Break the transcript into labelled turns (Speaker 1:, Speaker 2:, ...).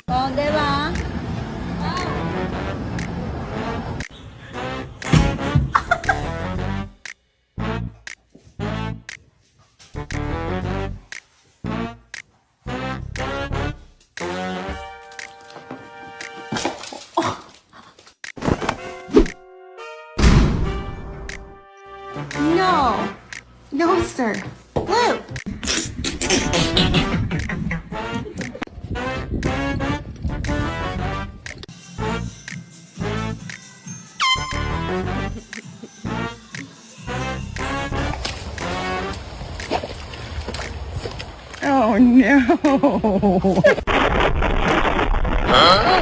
Speaker 1: Oh, diba?
Speaker 2: No. No, sir. Blue.
Speaker 3: Oh no! Huh?